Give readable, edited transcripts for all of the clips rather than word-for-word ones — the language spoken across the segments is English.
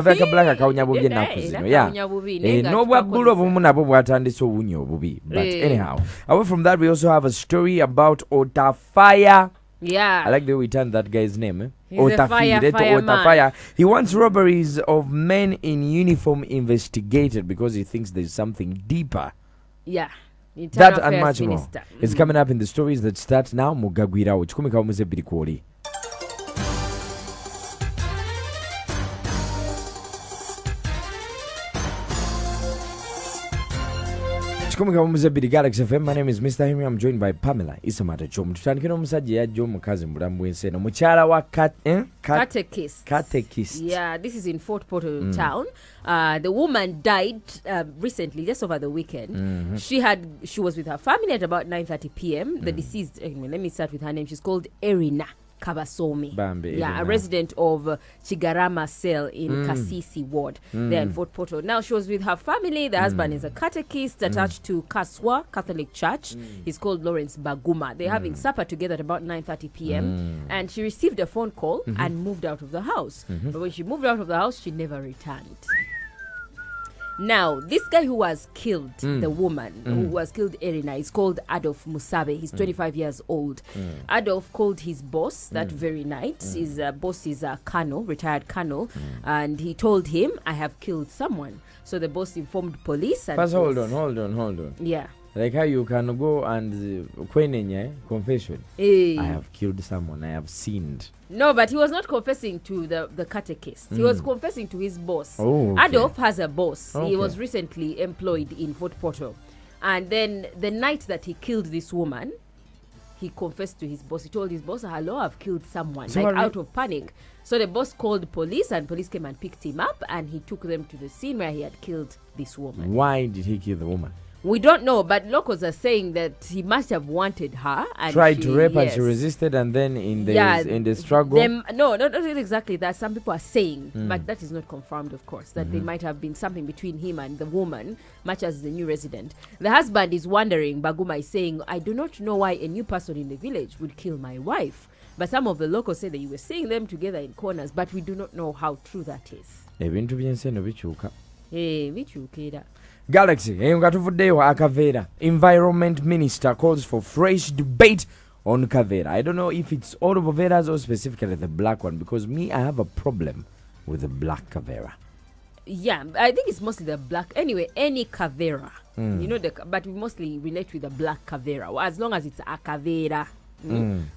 Vaka black kaunya bubi ennaku zino. Yeah. No bwa bulo obumu nabo bwatandise obunyo obubi. But anyhow, away from that we also have a story about Otafaya. Yeah. I like the way we turned that guy's name. Otafaya. He wants robberies of men in uniform investigated because he thinks there's something deeper. Yeah. That and much more. It's coming up in the stories that start now. Mugagwirawo. Chikumi kamuze birikori. Galaxy FM. My name is Mr. Henry. I'm joined by Pamela Isamata Chom. Tutandikira omusajja yajja omukazi mulamu w'ensi mukyala wa catechist. Yeah, this is in Fort Portal town. The woman died recently, just over the weekend. She was with her family at about 9:30 p.m. The deceased, let me start with her name. She's called Erina Kabasomi. A resident of Chigarama Cell in Kasisi Ward, there in Fort Portal. Now, she was with her family. The husband is a catechist attached to Kaswa Catholic Church. He's called Lawrence Baguma. They're having supper together at about 9:30 p.m. And she received a phone call and moved out of the house. But when she moved out of the house, she never returned. Now, this guy who was killed, the woman who was killed, Erina, is called Adolf Musabe. He's 25 years old. Adolf called his boss that very night. His boss is a colonel, retired colonel, and he told him, I have killed someone. So the boss informed police. And first, hold on. Yeah. Like how you can go and confession. I have killed someone. I have sinned. No, but he was not confessing to the catechist. He was confessing to his boss. Oh, okay. Adolf has a boss. Okay. He was recently employed in Fort Portal. And then the night that he killed this woman, he confessed to his boss. He told his boss, hello, I've killed someone, out of panic. So the boss called police, and police came and picked him up, and he took them to the scene where he had killed this woman. Why did he kill the woman? We don't know, but locals are saying that he must have wanted her and tried to rape her, and she resisted, and then in the struggle. No, not exactly that. Some people are saying, but that is not confirmed, of course, that there might have been something between him and the woman, much as the new resident. The husband is wondering. Baguma is saying, I do not know why a new person in the village would kill my wife. But some of the locals say that you were seeing them together in corners, but we do not know how true that is. Galaxy, Kaveera. Environment Minister calls for fresh debate on Kaveera. I don't know if it's all of Kaveeras or specifically the black one, because I have a problem with the black Kaveera. Yeah, I think it's mostly the black. Anyway, any Kaveera, but we mostly relate with the black Kaveera, as long as it's a Kaveera.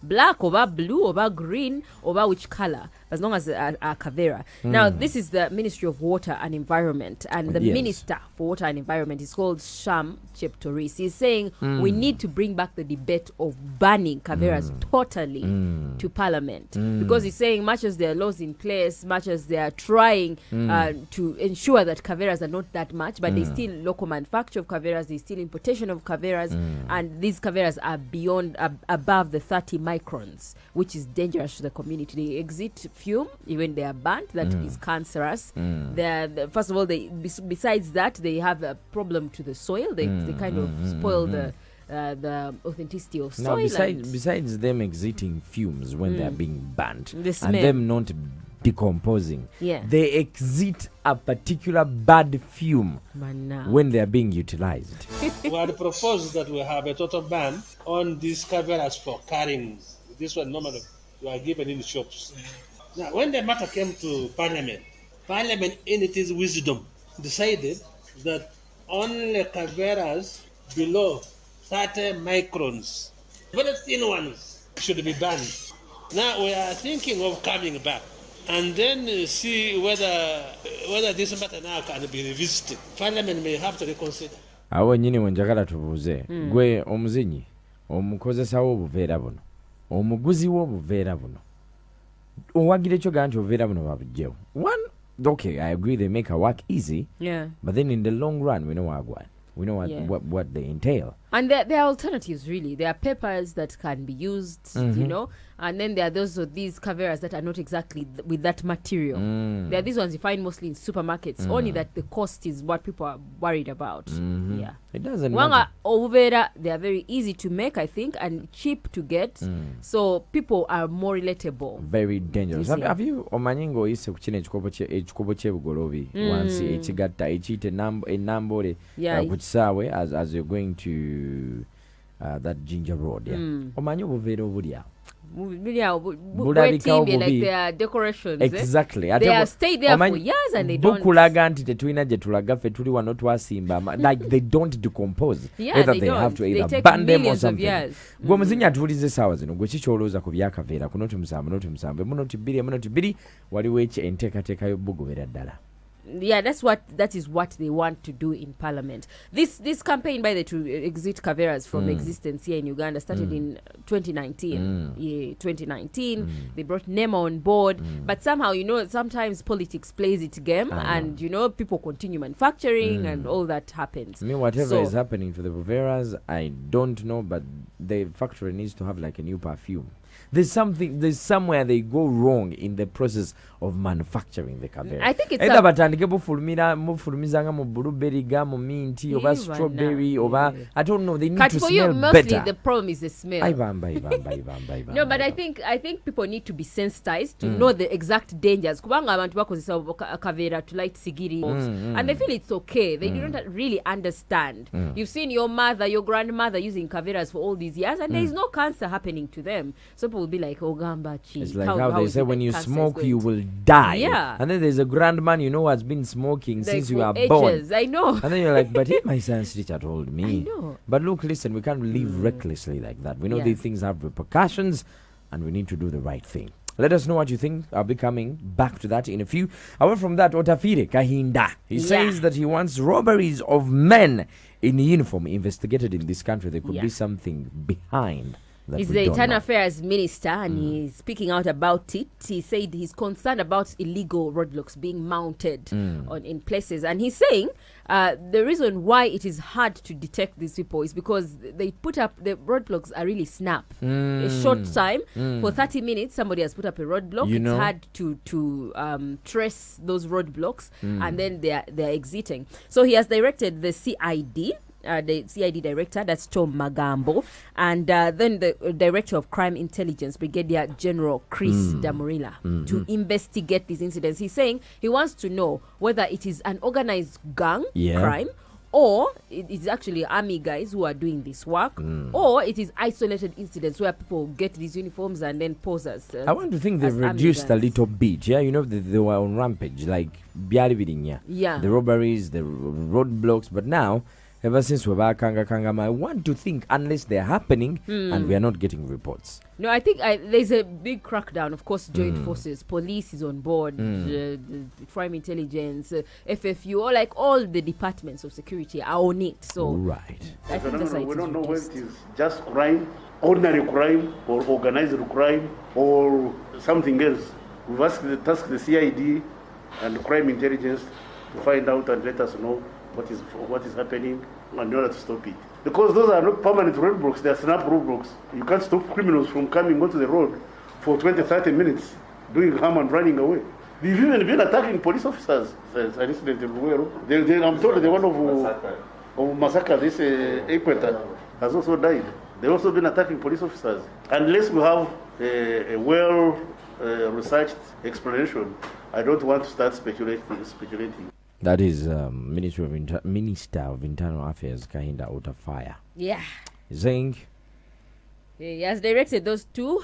Black over blue over green over which color, as long as a Kaveera. Now, this is the Ministry of Water and Environment, and the Minister for Water and Environment is called Sham Cheptoris. He's saying we need to bring back the debate of banning Kaveeras totally to Parliament, because he's saying much as there are laws in place, much as they are trying to ensure that Kaveeras are not that much, but there's still local manufacture of Kaveeras, there's still importation of Kaveeras, and these Kaveeras are beyond, above the 30 microns, which is dangerous to the community. They exit fume even they are burnt. That is cancerous. First of all, besides that, they have a problem to the soil. They kind of spoil the authenticity of soil. Now, besides them exiting fumes when they are being burnt, and them not decomposing, they exit a particular bad fume when they are being utilized. We had proposed that we have a total ban on these Kaveeras for carrying. This one normally we are given in the shops. Now, when the matter came to Parliament in its wisdom decided that only Kaveeras below 30 microns, very thin ones, should be banned. Now we are thinking of coming back and then see whether this matter now can be revisited. Parliament may have to reconsider. Awo nyini wenjagala tubuuze gwe omuzinyi omukozesa w'obuveera buno omuguzi w'obuveera buno owagira ekyo ganti obuveera buno babugyewo. One, okay, I agree they make our work easy, but then in the long run we know what they entail. And there are alternatives, really. There are peppers that can be used, you know, and then there are these Kaveeras that are not exactly with that material. There are these ones you find mostly in supermarkets, only that the cost is what people are worried about. Yeah. It doesn't Wanga matter. overa, they are very easy to make, I think, and cheap to get. So people are more relatable. Very dangerous. You see. Have you omanyi ng'oyise ku kino ekikopo ky'ebugolobi wansi ekigatta ekiyita enambole Yeah. ku kisaawe as you're going to that Ginger Road. Yeah. Omanyi obuveera obuli awo. Bulabikawo like their decorations. Exactly. They have stayed there for years and they don't. Bukulaga nti tetulina gye tulaga ffe tuli wano twasimba like they don't decompose. Yeah, either they they have don't. to They either take burn them or millions of something. years. Gwe muzinyi atuwuliza essaawa zino gwe kikyolowooza ku byakaveera ku noti musanvu emunoti bbiri waliwo enteekateeka y'obbugobera ddala. Yeah, that is what they want to do in Parliament. This campaign, by the way, to exit Kaveeras from existence here in Uganda started in 2019. Yeah, 2019. They brought NEMA on board, but somehow, you know, sometimes politics plays its game, and you know, people continue manufacturing, and all that happens. I mean, whatever is happening to the Kaveeras, I don't know, but the factory needs to have like a new perfume. There's somewhere they go wrong in the process of manufacturing the Kaveera. I think it's either batandike mufulumizanga mu blueberry ga mu minti oba strawberry oba I don't know, they need to for smell you, mostly better. the problem is the smell. Ibamba. No, but I think people need to be sensitized to know the exact dangers. Kubanga abantu bakozesa Kaveera to light sigiri, and they feel it's okay. They don't really understand. You've seen your mother, your grandmother using Kaveeras for all these years, and there is no cancer happening to them. So people will be like, "Oh, gamba chi." It's like how they is say it when that you cancer is smoke, going you to- will die. Yeah. And then there's a grandman, you know, who has been smoking Like since you for are ages. born. I know. And then you're like, but my science teacher told me. I know. But look, listen, we can't live recklessly like that. We know Yeah. these things have repercussions, and we need to do the right thing. Let us know what you think. I'll be coming back to that in a few. Away from that, Otafire Kahinda. He says that he wants robberies of men in uniform investigated in this country. There could be something behind that. He's we the don't Internal know. Affairs Minister, and he's speaking out about it. He said he's concerned about illegal roadblocks being mounted in places, and he's saying the reason why it is hard to detect these people is because they put up the roadblocks are really snap. A short time for 30 minutes, somebody has put up a roadblock. You it's know? hard to trace those roadblocks, and then they're exiting. So he has directed the CID. The CID director, that's Tom Magambo, and then the director of crime intelligence, Brigadier General Chris Damorila, to investigate these incidents. He's saying he wants to know whether it is an organized gang crime, or it is actually army guys who are doing this work, or it is isolated incidents where people get these uniforms and then pose as I want to think they've reduced a little bit. Yeah, you know, they were on rampage, like byali birinya. Yeah. The robberies, the roadblocks, but now, ever since we're back, I want to think unless they're happening and we are not getting reports. No, I think there's a big crackdown. Of course, joint forces, police is on board, the crime intelligence, FFU, or like all the departments of security are on it. So, Right. I think that's why we it don't is know whether reduced. it is just crime, ordinary crime, or organized crime, or something else. We've tasked the CID and crime intelligence to find out and let us know what is happening in order to stop it. Because those are not permanent roadblocks, they are snap roadblocks. You can't stop criminals from coming onto the road for 20, 30 minutes, doing harm and running away. They've even been attacking police officers. There's an incident in Ruero. I'm told the one of Massacre, this Equator, has also died. They've also been attacking police officers. Unless we have a well-researched explanation, I don't want to start speculating. That is Minister of Internal Affairs, Kahinda Otafire. Yeah. Saying, He has directed those two,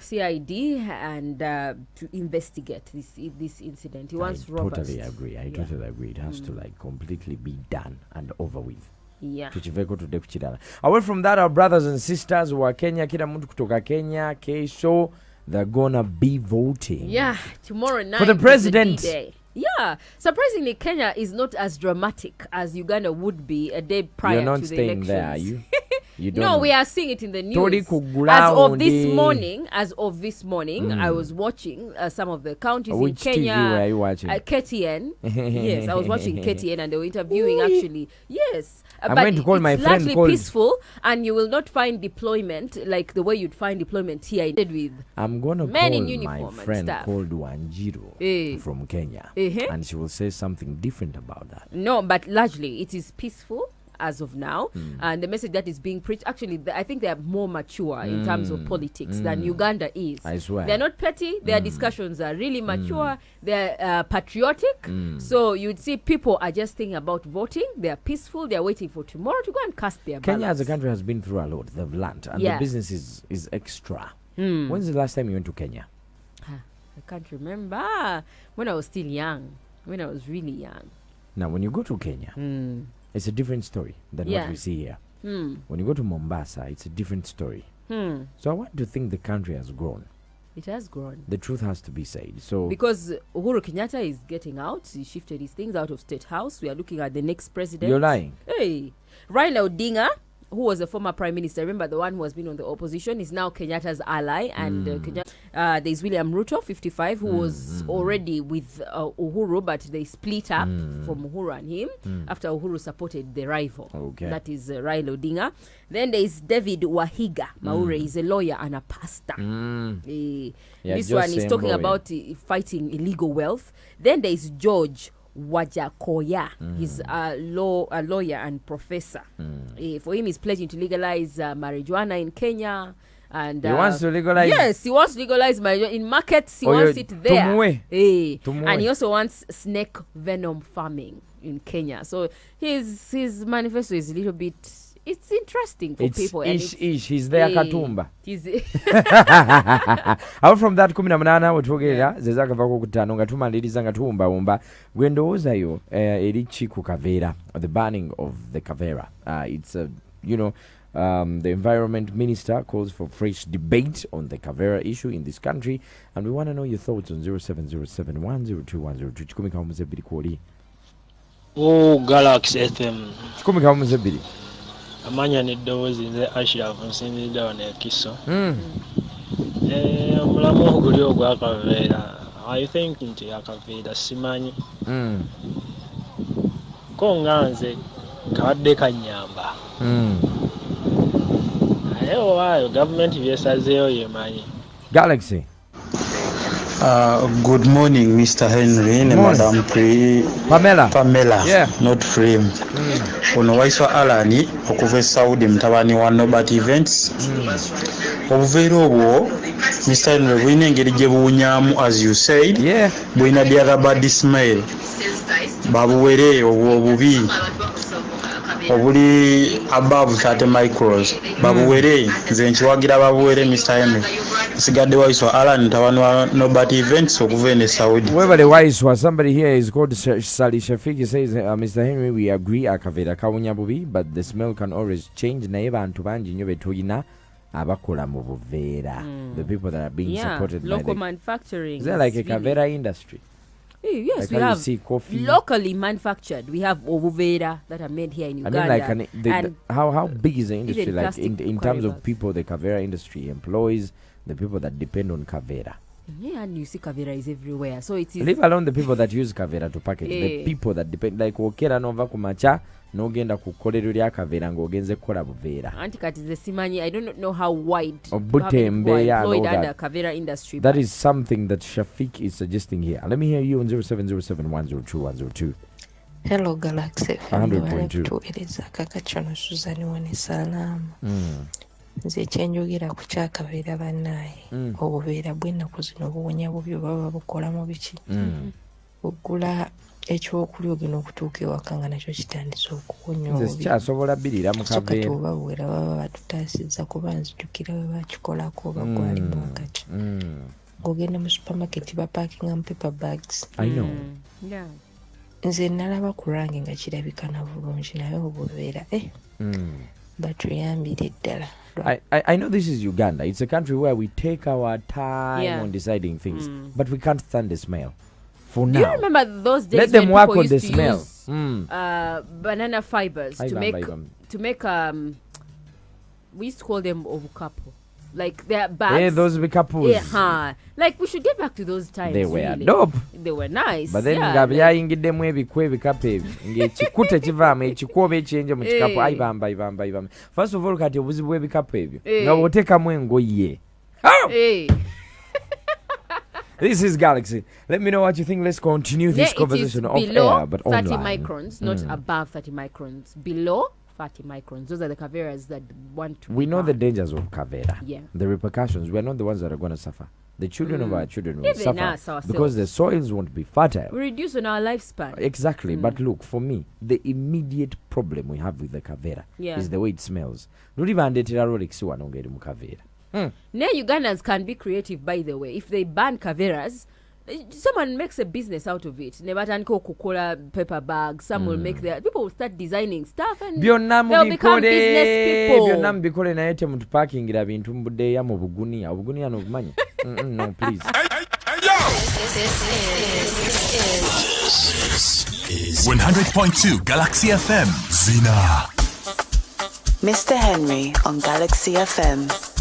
CID, and to investigate this incident. He wants robust. totally agree. I totally agree. It has to like completely be done and over with. Yeah. Tuchiveko tudde kuchirala. Away from that, our brothers and sisters wa Kenya, kila mtu kutoka Kenya, kesho, they're gonna be voting. Yeah, tomorrow night For the president. is the D-Day. Yeah, surprisingly, Kenya is not as dramatic as Uganda would be a day prior You're not to the staying elections. there, are you? You don't No, know. we are seeing it in the Tori news. kugula As of this morning, I was watching some of the counties in Which Kenya. TV were you watching? KTN. Yes, I was watching KTN, and they were interviewing actually. Yes. I'm but going to call it's my friend largely called- peaceful, and you will not find deployment like the way you'd find deployment here. I did with I'm going to men call in my uniform and friend stuff. called Wanjiru from Kenya, and she will say something different about that. No, but largely it is peaceful as of now, and the message that is being preached, actually, I think they are more mature in terms of politics than Uganda is. I swear. They're not petty. Their discussions are really mature. They're patriotic. So you'd see people are just thinking about voting. They're peaceful. They're waiting for tomorrow to go and cast their Kenya as ballots. a country has been through a lot. They've learned, and Yeah. the business is extra. When's the last time you went to Kenya? I can't remember. When I was still young. When I was really young. Now, when you go to Kenya, it's a different story than what Yeah. we see here. When you go to Mombasa, it's a different story. So I want to think the country has grown. It has grown. The truth has to be said. So Because Uhuru Kenyatta is getting out. He shifted his things out of State House. We are looking at the next president. you're lying. Hey, Raila Odinga, who was a former prime minister, remember the one who has been on the opposition, is now Kenyatta's ally. And there's William Ruto, 55, who was already with Uhuru, but they split up from Uhuru and him after Uhuru supported the rival. Okay. That is Raila Odinga. Then there's David Wahiga Maure. He's a lawyer and a pastor. Yeah, This just one is same talking boy. about fighting illegal wealth. Then there's George Wajakoya. He's a lawyer and professor. For him, he's pledging to legalize marijuana in Kenya. And He wants to legalize. Yes, he wants to legalize marijuana in markets. He wants it there. Tumwe. And he also wants snake venom farming in Kenya. So his manifesto is a little bit. It's interesting for It's people. And ish. He's there Katumba. he's Out from that 18 wetwogerera zezakavako kutano nga tumaliriza nga tuwumbawumba gwe ndowoozayo eri ki ku Kaveera, the banning of the Kaveera. It's the environment minister calls for fresh debate on the Kaveera issue in this country, and we want to know your thoughts on 0707102102. Chikumika Muzebiri kwoli. Oh, Galaxy FM. Chikumika Muzebiri. Amanya n'eddoboozi nze Ashraf nsinzidde wano e Kiso. Omulamu oguli ogwa Kaveera. I think nti akaveera simanyi. Ko nga nze kabadde kannyamba. Naye waayo gavumenti byesazeeyo yemanyi. Galaxy. Good morning, Mr. Henry and Madam Pamela. Yeah. Not frame. Ono waiswa Alani okuva Saudi mtabani wa Nobody Events. Obuveera obwo Mr. Henry bwina engeri gye buwunyaamu as you said. Yeah. Bwina the other bad smell. Babuwere obubi. Obuli above 30 micros. Babuwere nze nkiwagira babuwere Mr. Henry. Sigadde waiswa Alan tabani wa Nobody Events okuva in Saudi. Whoever the wise was, somebody here is called Sally Shafiq. He says, Mr. Henry, we agree Akaveera kawunya bubi, but the smell can always change. Naye bantu bangi nnyo betulina abakola mu buveera. The people that are being supported by local the manufacturing. Is there like a Kaveera industry? Yes, Like we how you have see coffee? locally manufactured. We have Ovuveera that are made here in I Uganda. mean, like, how big is the industry? even Like plastic in terms of fibers. people, the Kaveera industry employs the people that depend on Kaveera. Yeah, and you see Kaveera is everywhere. So it is. Leave alone the people that use Kaveera to package. The Eh. people that depend, like okera nova kumacha n'ogenda ku kkolero lya Kaveera ng'ogenze kukola buveera. Antikati the Simanyi, I don't know how wide Obutembe, how many people yeah, are employed and all under that. Kaveera industry. That but is something that Shafiq is suggesting here. Let me hear you on 0707102102. Hello Galaxy 100.2. tuweereza kakacono Suzani wane salama. Nze ekyenjogera ku kyakaveera bannaaye obuveera bw'ennaku zino buwonya bubi baba bukola mu biki ogula ekyokulya ogenda okutuuka ewaka nga nakyo kitandise okuwonya Nze obubi sikyasobola birira mu so kati Kaveera. oba buwera baba batutaasizza kuba nzijukira bwe bakikolako oba gwali mwakati ng'ogenda mu supermarket bapaakingamu paper bags. I know. yeah. Nze nalaba ku rangi nga kirabikana bulungi naye obuveera batuyambire ddala. I know this is Uganda. It's a country where we take our time Yeah. on deciding things, but we can't stand the smell. For Do you now, remember those days let them when work people on the used to smell. use banana fibers to Ivan, make Ivan. to make We used to call them obukapo. Like they're bags. Yeah, those bikapoos. Yeah, like we should get back to those times. They were really. dope. They were nice. But then yeah, nga byayingiddemu ebikwa ebikapu ebyo ng'ekikuta kivaamu ekikuoba ekyenje mu kikapu ayi bamba. First of all kati obuzibu bw'ebikapu ebyo nga bw'oteekamu engoye. Hey. This is Galaxy. Let me know what you think. Let's continue this conversation off air, but online. 30 microns, not above 30 microns. Below 30 microns. Those are the Kaveeras that want to. We know the dangers of Kaveera. Yeah. The repercussions. We are not the ones that are going to suffer. The children of our children will Even us suffer ourselves. because the soils won't be fertile. We reduce on our lifespan. Exactly. But look, for me, the immediate problem we have with the Kaveera is the way it smells. Don't even Rolex wano ngeri mu Kaveera. Now Ugandans can be creative, by the way. If they ban Kaveeras, someone makes a business out of it. Nebataniko kukola paper bags. Some will make their people will start designing stuff and they'll become business people. Byonna mubikole naye temutupakingira bintu mbuddeeya mu buguniya. Obuguniya n'obumanyi. No, please. This is 100.2 Galaxy FM. Zzina. Mr. Henry on Galaxy FM.